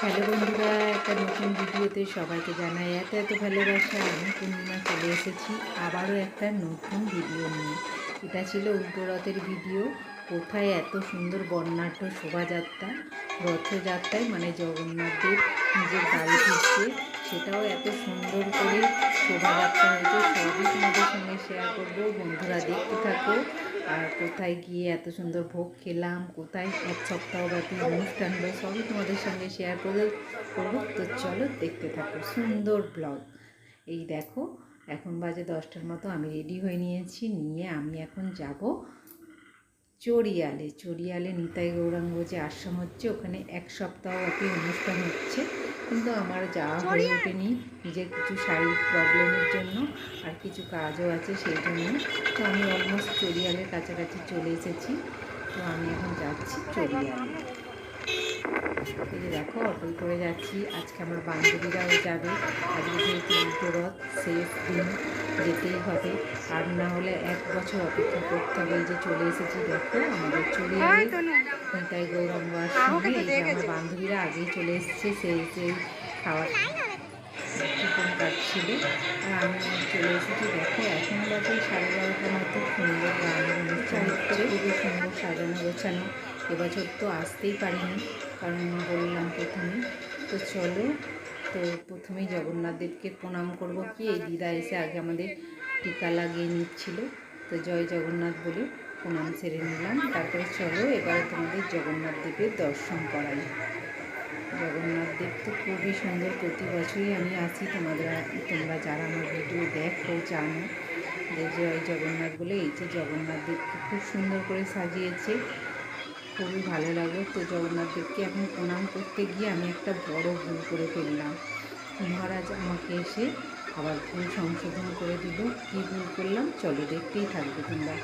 Hello বন্ধুরা, একটা নতুন ভিডিওতে সবাইকে জানাই এত এত ভালোবাসা। আমি পূর্ণিমা চলে এসেছি আবারও একটা নতুন ভিডিও নিয়ে। এটা ছিল উল্টো রথের ভিডিও। কোথায় এত সুন্দর বর্ণাঢ্য শোভাযাত্রা, রথযাত্রায় মানে জগন্নাথদেব নিজের বাড়ি ফিরছে, সেটাও এত সুন্দর করে শোভাযাত্রা হয়েছে। সবই তোমাদের সঙ্গে শেয়ার করবো, বন্ধুরা দেখতে থাকো। আর কোথায় গিয়ে এত সুন্দর ভোগ খেলাম, কোথায় এক সপ্তাহব্যাপী অনুষ্ঠান হলো, সবই তোমাদের সঙ্গে শেয়ার করবো। তো চলো দেখতে থাকো সুন্দর ব্লগ। এই দেখো, এখন বাজে 10টার মতো। আমি রেডি হয়ে নিয়েছি, নিয়ে আমি এখন যাব চড়িয়ালে নিতাই গৌরাঙ্গ যে আশ্রম হচ্ছে, ওখানে এক সপ্তাহব্যাপী অনুষ্ঠান হচ্ছে। কিন্তু আমার যাওয়া হয়ে ওঠেনি, নিজের কিছু শারীরিক প্রবলেমের জন্য, আর কিছু কাজও আছে সেই জন্য। তো আমি অলমোস্ট চড়িয়ালের কাছাকাছি চলে এসেছি। তো আমি এখন যাচ্ছি চড়িয়ালে। এই যে দেখো, অটোয় করে যাচ্ছি। আজকে আমার বান্ধবীরাও যাবে। আজকে যেহেতু উল্টো রথ, শেষ দিন, যেতেই হবে। আর না হলে 1 বছর অপেক্ষা করতে হবে। এই যে চলে এসেছি, দেখো আমাদের চড়িয়ালে নিতাই গৌরাঙ্গ আশ্রমে। এই যে আমার বান্ধবীরা আগেই চলে এসেছে, সেই খাওয়ার টিফিন কাটছিল, আর আমি চলে এসেছি। দেখো এখন বাজে 12:30টার মতো। সুন্দর গানের অনুষ্ঠান হচ্ছে, খুবই সুন্দর সাজানো গোছানো। এবছর তো আসতেই পারিনি, কারণ বললাম প্রথমে। তো চলো, তো প্রথমেই জগন্নাথ দেবকে প্রণাম করব। কি এই দিদা এসে আগে আমাদের টিকা লাগিয়ে নিচ্ছিল, তো জয় জগন্নাথ বলে প্রণাম সেরে নিলাম। তারপরে চলো এবারে তোমাদের জগন্নাথ দেবের দর্শন করাই। জগন্নাথ দেব তো খুবই সুন্দর, প্রতি বছরই আমি আসি। তোমরা যারা আমার ভিডিও দেখো জানো যে জয় জগন্নাথ বলে। এই যে জগন্নাথ দেবকে খুব সুন্দর করে সাজিয়েছে, খুবই ভালো লাগলো। তো জগন্নাথ দেবকে এখন প্রণাম করতে গিয়ে আমি একটা বড় ভুল করে ফেললাম। মহারাজ আমাকে এসে আবার ভুল সংশোধন করে দিল। কী ভুল করলাম চলো দেখতেই থাকবে তোমরা।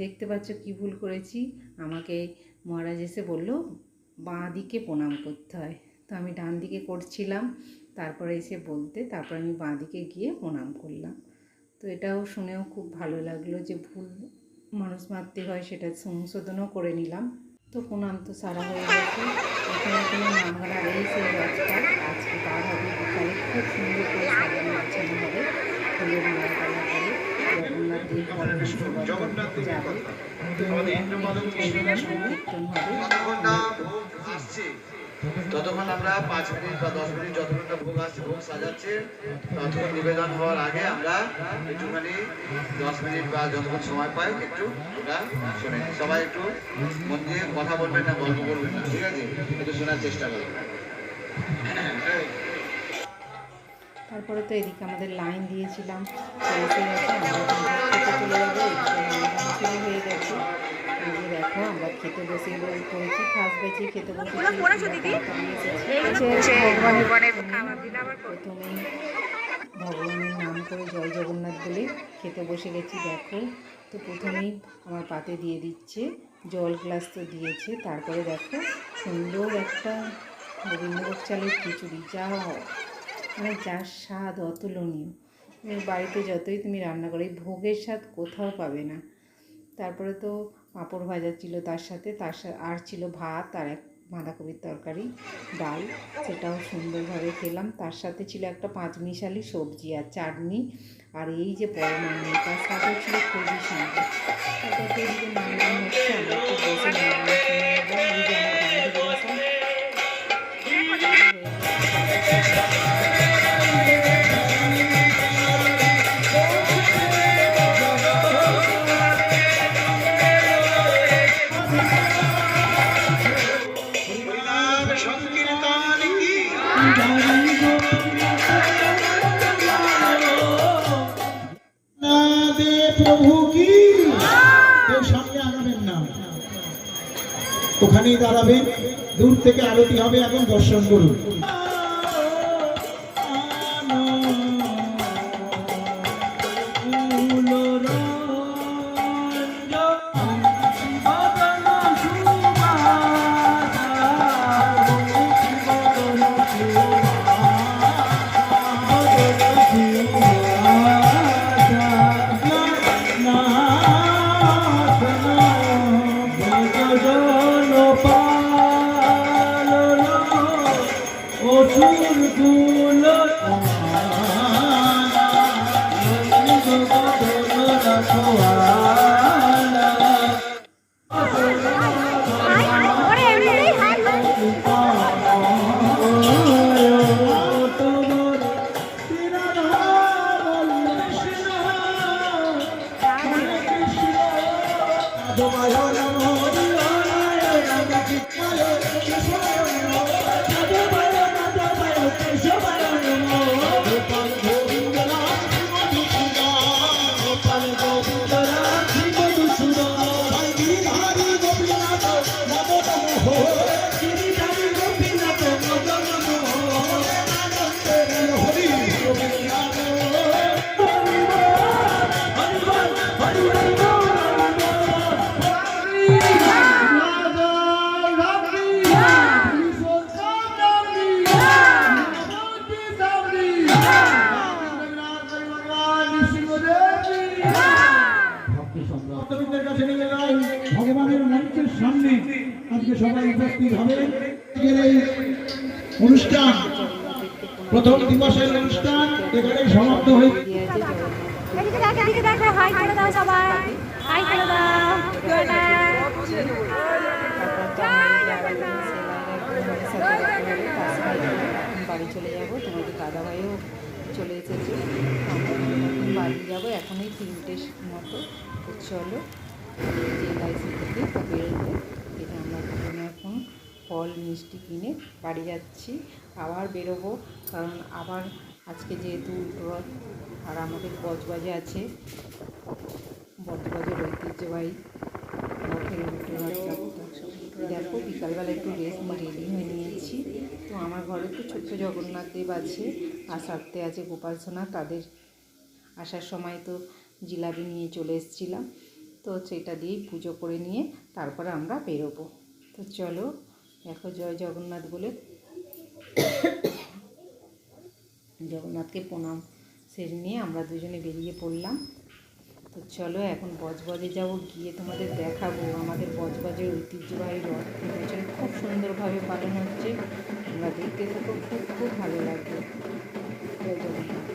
দেখতে পাচ্ছ কী ভুল করেছি। আমাকে মহারাজ এসে বলল বাঁ দিকে প্রণাম করতে হয়, তো আমি ডান দিকে করছিলাম। তারপরে এসে বলতে, তারপর আমি বাঁ দিকে গিয়ে প্রণাম করলাম। তো এটাও শুনেও খুব ভালো লাগলো যে ভুল মানুষ মারতে হয়, সেটা সংশোধনও করে নিলাম। তো প্রণাম তো সারা হয়ে গেছে। এখানে কোনো নামগাড়া এই সেই রথটা আজকে বার হবে বিকালে, খুব সুন্দর করে সাজানো গোছানো হবে। ফুলের মালা টালা করে জগন্নাথ দেব জগন্নাথ যাবে। তো কীর্তন হবে। ততক্ষণ আমরা 5 মিনিট বা 10 মিনিট যতক্ষণ ভোগ আসছে, ভোগ সাজাচ্ছে, ততক্ষণ নিবেদন হওয়ার আগে আমরা একটুখানি 10 মিনিট বা যতক্ষণ সময় পাই একটু ওটা শুনে নিই। সবাই একটু মন দিয়ে কথা বলবেন না, গল্প করবেন না, ঠিক আছে? একটু শোনার চেষ্টা করবেন। তারপরে তো এদিকে আমাদের লাইন দিয়েছিলাম, এসে গেছে। আমরা খেতে চলে যাবো, শুরু হয়ে গেছে। এই যে দেখো, আমরা খেতে বসে পড়েছি, ফার্স্ট ব্যাচে খেতে বসেছি। প্রথমেই ভগবানের নাম করে জয় জগন্নাথ বলে খেতে বসে গেছি। দেখো, তো প্রথমেই আমার পাতে দিয়ে দিচ্ছে জল, গ্লাস তো দিয়েছে। তারপরে দেখো সুন্দর একটা গোবিন্দভোগ চালের খিচুড়ি, মানে যার স্বাদ অতুলনীয়। বাড়িতে যতই তুমি রান্না করো, এই ভোগের স্বাদ কোথাও পাবে না। তারপরে তো পাঁপড় ভাজা ছিল তার সাথে, আর ছিল ভাত আর এক বাঁধাকপির তরকারি, ডাল, সেটাও সুন্দরভাবে খেলাম। তার সাথে ছিল একটা 5 মিশালি সবজি আর চাটনি, আর এই যে পরমান্ন, তার সাথে ছিল খুবই সুন্দর। তারপর তো এদিকে নাম হচ্ছে, আমরা একটু বসে নাম শুনে নেব। এই যে আমার বান্ধবীরা সব প্রভু কি কেউ সামনে আগাবেন না, ওখানেই দাঁড়াবেন। দূর থেকে আরতি হবে, এখন দর্শন করুন। ভক্তবৃন্দের কাছে নিবেদন, ভগবানের মঞ্চের সামনে আজকে সবাই উপস্থিত হবেন। আজকের এই অনুষ্ঠান, প্রথম দিবসের অনুষ্ঠান এখানে সমাপ্ত হয়েছে। বাড়ি চলে যাবো, তোমাদের দাদাভাইও চলে এসেছে, আমরা বাড়ি যাবো এখনই 3টের মতো। তো চলো যে লাইসি থেকে বেরোবো, এটা আমরা দুজনে এখন ফল মিষ্টি কিনে বাড়ি যাচ্ছি, আবার বেরোবো। কারণ আবার আজকে যেহেতু রথ আর আমাদের বজবাজে আছে, বজবাজের ঐতিহ্যবাহী রথের দেখো বিকালবেলা একটু রেস্ট নিয়ে রেডি হয়ে নিয়েছি। তো আমার ঘরে তো ছোট্ট জগন্নাথ দেব আছে আর সাথে আছে গোপাল সোনা, তাদের আসার সময় তো জিলাপি নিয়ে চলে এসেছিলাম, তো সেটা দিয়েই পুজো করে নিয়ে তারপরে আমরা বেরোবো। তো চলো দেখো জয় জগন্নাথ বলে জগন্নাথকে প্রণাম সেরে নিয়ে আমরা দুজনে বেরিয়ে পড়লাম। তো চলো এখন বজবজে যাব, গিয়ে তোমাদের দেখাবো আমাদের বজবজের ঐতিহ্যবাহী রথ এবছর খুব সুন্দরভাবে পালন হচ্ছে, তোমরা দেখতে থাকো, খুব খুব ভালো লাগবে। জয় জগন্নাথ।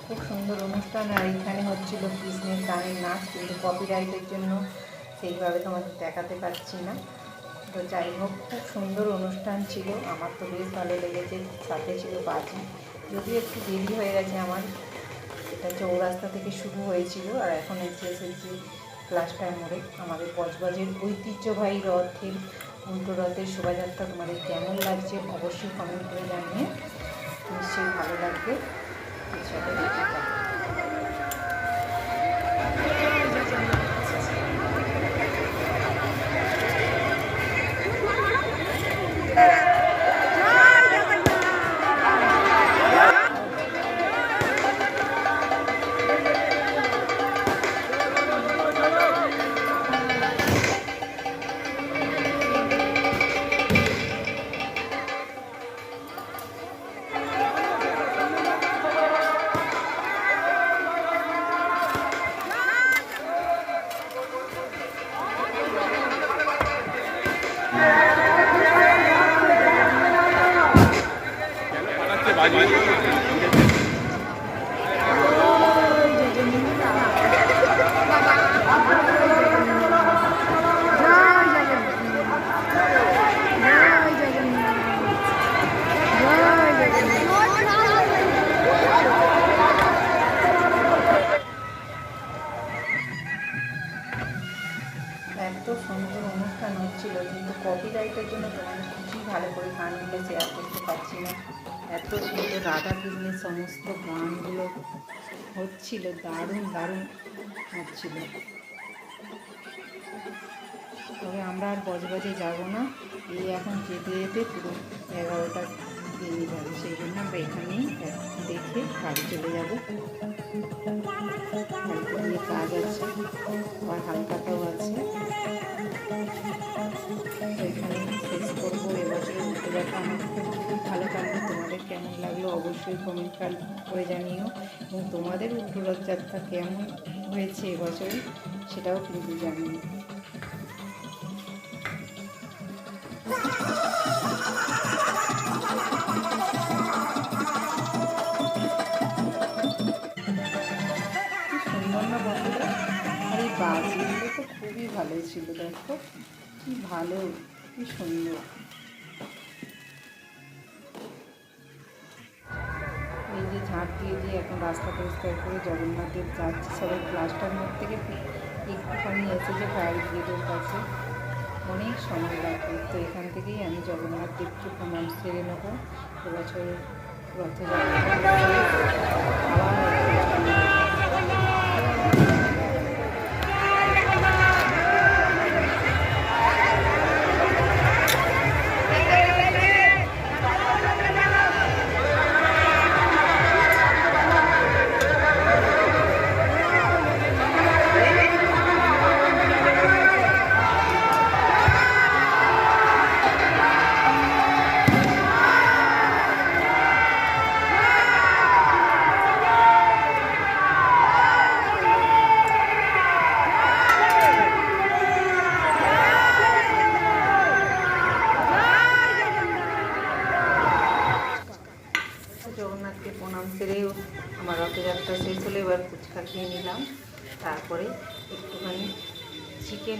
খুব সুন্দর অনুষ্ঠান, আর এখানে হচ্ছিল কৃষ্ণের গানের নাচ, কিন্তু কপিরাইটের জন্য সেইভাবে তোমাদের দেখাতে পারছি না। তো যাই হোক খুব সুন্দর অনুষ্ঠান ছিল, আমার তো বেশ ভালো লেগেছে, সাথে ছিল বাজি, যদিও একটু দেরি হয়ে গেছে আমার, এটা চৌরাস্তা থেকে শুরু হয়েছিল আর এখন এসেছি ক্লাসটার মোড়ে। আমাদের বজবজের ঐতিহ্যবাহী রথের উল্টো রথের শোভাযাত্রা তোমাদের কেমন লাগছে অবশ্যই কমেন্ট করে জানিয়ে, নিশ্চয়ই ভালো লাগবে। চলো দেখতে থাকো। এত সুন্দর অনুষ্ঠান হচ্ছিল, কিন্তু কপিরাইটের জন্য তোমাদের কিছুই ভালো করে গানগুলো শেয়ার করতে পারছি না। এত সুন্দর রাধা কৃষ্ণের সমস্ত গানগুলো হচ্ছিল, দারুণ দারুণ হচ্ছিল। তবে আমরা আর বজবজে যাব না, এই এখন যেতে যেতে পুরো 11টা বেজে যাবে, সেই জন্য আমরা এখানেই দেখে বাড়ি চলে যাব। বাড়িতে গিয়ে কাজ আছে, আবার হালকাটাও আছে, তো এখানেই শেষ করবো। এবছর ঘুরতে দেখা আমার খুব ভালো লাগলো। তোমাদের কেমন লাগলো অবশ্যই কমেন্ট করে জানিও, এবং তোমাদের রথযাত্রা কেমন হয়েছে এবছরে সেটাও কিন্তু জানিও। সুন্দর না বন্ধুরা? আর এই বাজিগুলো তো খুবই ভালো ছিল, দেখো কি ভালো, কি সুন্দর। এই যে ঝাঁট দিয়ে দিয়ে এখন রাস্তা পরিষ্কার করে জগন্নাথ দেব যাচ্ছে, সবাই ক্লাসটার মধ্যে থেকে একটুখানি এসেছে ফায়ার ব্রিগেডের কাছে, অনেক সময় লাগবে। তো এখান থেকেই আমি জগন্নাথ দেবকে প্রণাম সেরে নেবো। এবছর রথযাত্রা জগন্নাথকে প্রণাম সেরেও আমার রথযাত্রা শেষ হলে এবার ফুচকা খেয়ে নিলাম। তারপরে একটুখানি চিকেন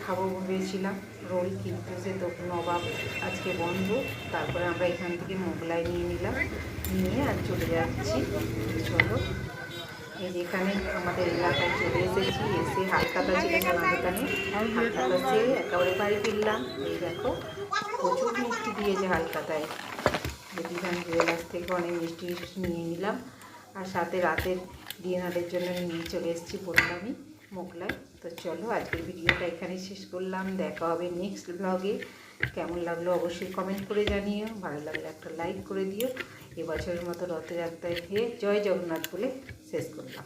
খাবো ভেবেছিলাম রোল, কিন্তু সে তো নবাব আজকে বন্ধ। তারপরে আমরা এখান থেকে মোগলাই নিয়ে নিলাম, নিয়ে আর চলে যাচ্ছি। চলো, এই যেখানে আমাদের এলাকায় চলে এসেছি, এসে হালকাতা ছিল সোনার দোকানে, হালকাতা সেরে একেবারে বাড়ি ফিরলাম। এই দেখো প্রচুর মিষ্টি দিয়েছে হালকাতায়, বিধান জুয়েলার্স থেকে অনেক মিষ্টি নিয়ে নিলাম, আর সাথে রাতের ডিনারের জন্য নিয়ে চলে এসেছি বললামই মোগলাই। তো চলো, আজকের ভিডিওটা এখানেই শেষ করলাম। দেখা হবে নেক্সট ব্লগে। কেমন লাগলো অবশ্যই কমেন্ট করে জানিও, ভালো লাগলে একটা লাইক করে দিও। এবছরের মতো রথযাত্রায় জয় জগন্নাথ বলে শেষ করলাম।